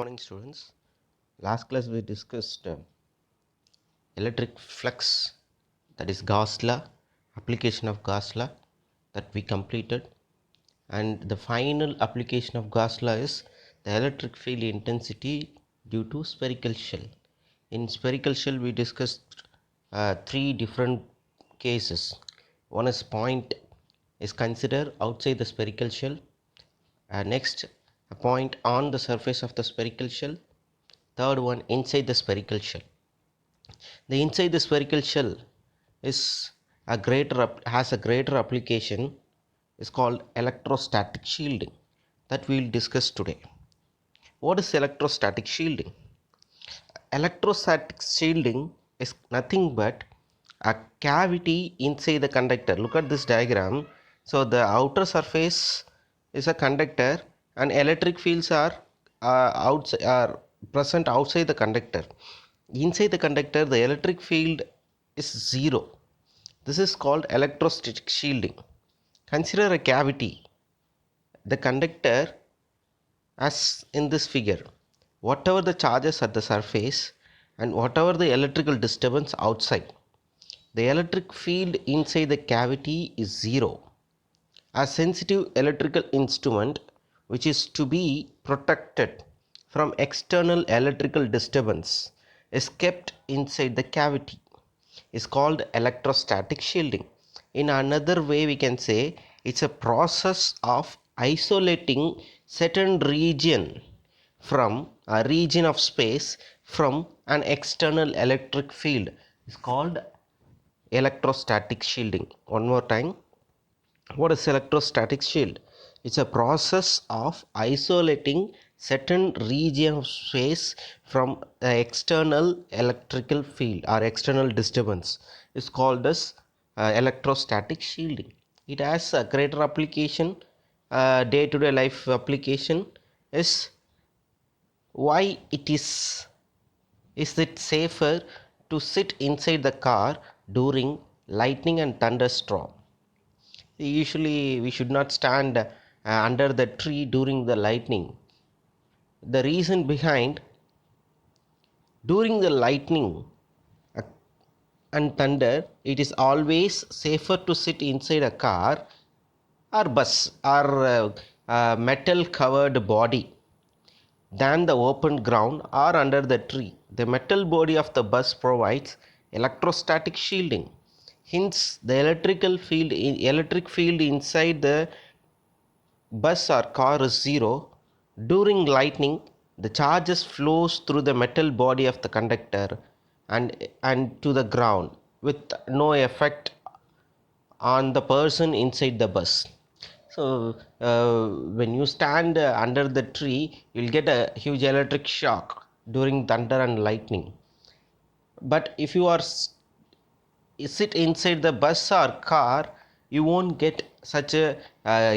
Morning students. Last class we discussed electric flux, that is Gauss law, application of Gauss law that we completed, and the final application of Gauss law is the electric field intensity due to spherical shell. In spherical shell we discussed three different cases. One is point is considered outside the spherical shell. Next, a point on the surface of the spherical shell. Third one, inside the spherical shell. The inside the spherical shell is has a greater application is called electrostatic shielding that we will discuss today. What is electrostatic shielding? Electrostatic shielding is nothing but a cavity inside the conductor. Look at this diagram. So the outer surface is a conductor and electric fields are present outside the conductor. Inside the conductor the electric field is zero. This is called electrostatic shielding. Consider a cavity. The conductor, as in this figure, whatever the charges at the surface and whatever the electrical disturbance outside, the electric field inside the cavity is zero. A sensitive electrical instrument which is to be protected from external electrical disturbance is kept inside the cavity is called electrostatic shielding. In another way we can say it's a process of isolating certain region from a region of space from an external electric field is called electrostatic shielding. One more time, what is electrostatic shield? It's a process of isolating certain region of space from the external electrical field or external disturbance. It's called as electrostatic shielding. It has a greater application, day-to-day life application is why is it safer to sit inside the car during lightning and thunderstorm? Usually we should not stand under the tree during the lightning. The reason behind, during the lightning uh, and thunder, it is always safer to sit inside a car or bus or metal covered body than the open ground or under the tree. The metal body of the bus provides electrostatic shielding. Hence, the electric field inside the bus or car is zero. During lightning, the charges flows through the metal body of the conductor and to the ground with no effect on the person inside the bus. So when you stand under the tree, you'll get a huge electric shock during thunder and lightning. But if you sit inside the bus or car, you won't get such a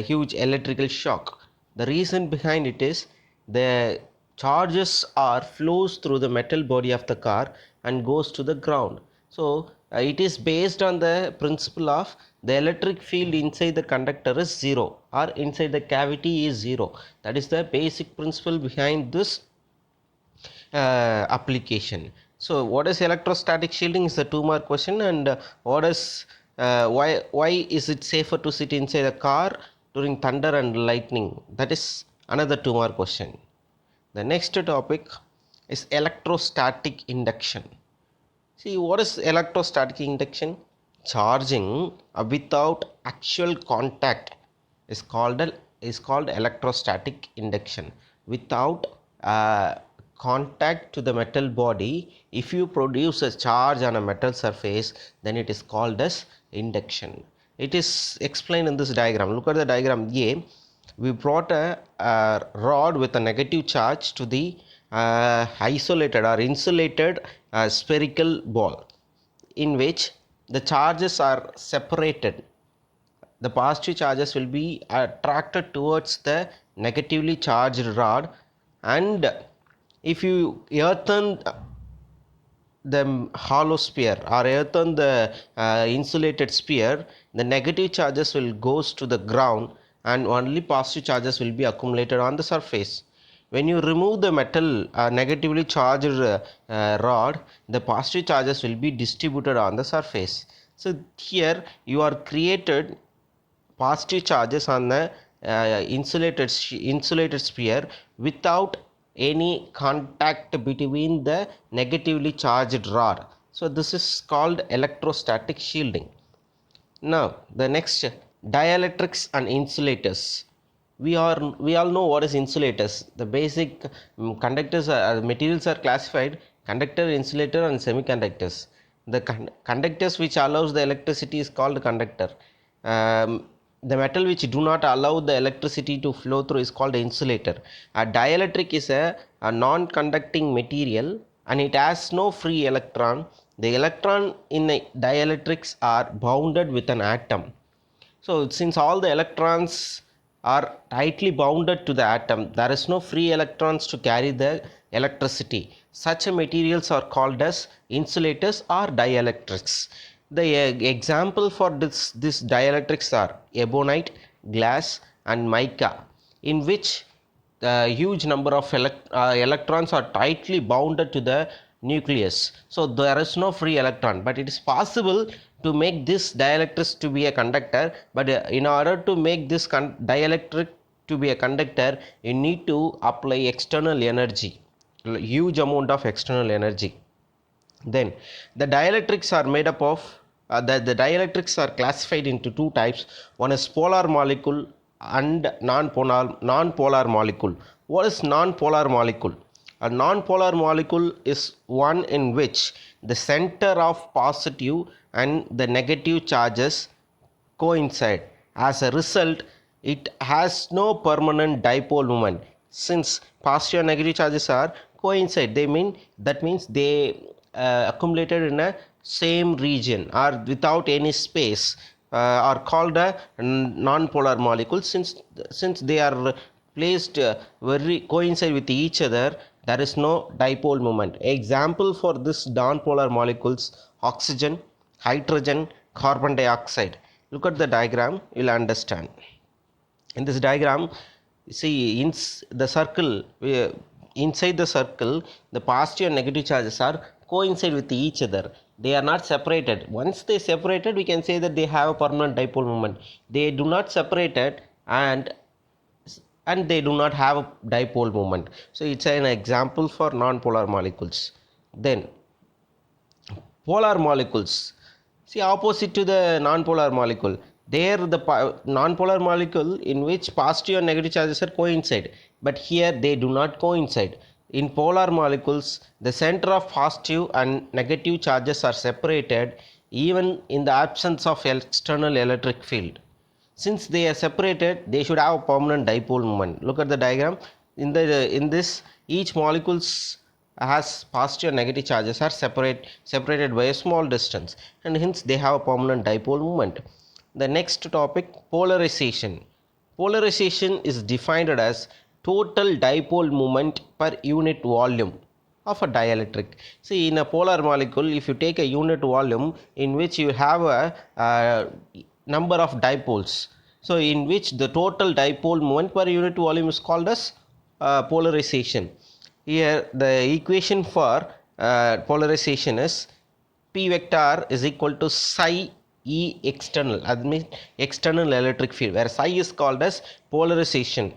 huge electrical shock. The reason behind it is the charges are flows through the metal body of the car and goes to the ground. So it is based on the principle of the electric field inside the conductor is zero or inside the cavity is zero. That is the basic principle behind this application. So what is electrostatic shielding is the 2 mark question, and what is why is it safer to sit inside a car during thunder and lightning? That is another 2 mark question. The next topic is electrostatic induction. See, what is electrostatic induction? Charging without actual contact is called electrostatic induction. Without contact to the metal body, if you produce a charge on a metal surface, then it is called as induction. It is explained in this diagram. Look at the diagram A. We brought a rod with a negative charge to the isolated or insulated spherical ball, in which the charges are separated. The positive charges will be attracted towards the negatively charged rod, and if you earthen the hollow sphere or earthen the insulated sphere, the negative charges will goes to the ground and only positive charges will be accumulated on the surface. When you remove the metal negatively charged rod, the positive charges will be distributed on the surface. So here you are created positive charges on the insulated sphere without any contact between the negatively charged rod. So this is called electrostatic shielding. Now the next, dielectrics and insulators. We all know what is insulators. The basic conductors materials are classified: conductor, insulator, and semiconductors. The conductors which allows the electricity is called conductor. The metal which do not allow the electricity to flow through is called insulator. A dielectric is a non-conducting material and it has no free electron. The electron in a dielectrics are bounded with an atom. So since all the electrons are tightly bounded to the atom, there is no free electrons to carry the electricity. Such materials are called as insulators or dielectrics. The example for this dielectrics are ebonite, glass, and mica, in which the huge number of electrons are tightly bounded to the nucleus. So there is no free electron, but it is possible to make this dielectric to be a conductor. But in order to make this dielectric to be a conductor, you need to apply external energy, huge amount of external energy. Then the dielectrics are made up of the dielectrics are classified into two types. One is polar molecule and non-polar molecule. What is non-polar molecule? A non-polar molecule is one in which the center of positive and the negative charges coincide. As a result, it has no permanent dipole moment. Since positive and negative charges are coincide, that means they accumulated in a same region or without any space, are called a non-polar molecules. Since they are placed very coincide with each other, there is no dipole moment. Example for this non-polar molecules: oxygen, hydrogen, carbon dioxide. Look at the diagram, you'll understand. In this diagram, see in the circle, inside the circle, the positive and negative charges are coincide with each other. They are not separated. Once they separated, we can say that they have a permanent dipole moment. They do not separated, and they do not have a dipole moment. So it's an example for non-polar molecules. Then polar molecules, see, opposite to the non-polar molecule, there the non-polar molecule in which positive and negative charges are coincide, but here they do not coincide. In polar molecules, the center of positive and negative charges are separated even in the absence of external electric field. Since they are separated, they should have a permanent dipole moment. Look at the diagram. In this, each molecules has positive and negative charges are separated by a small distance, and hence they have a permanent dipole moment. The next topic, polarization. Polarization is defined as total dipole moment per unit volume of a dielectric. See, in a polar molecule, if you take a unit volume in which you have a number of dipoles, so in which the total dipole moment per unit volume is called as polarization. Here the equation for polarization is P vector is equal to psi E external, that means external electric field, where psi is called as polarization.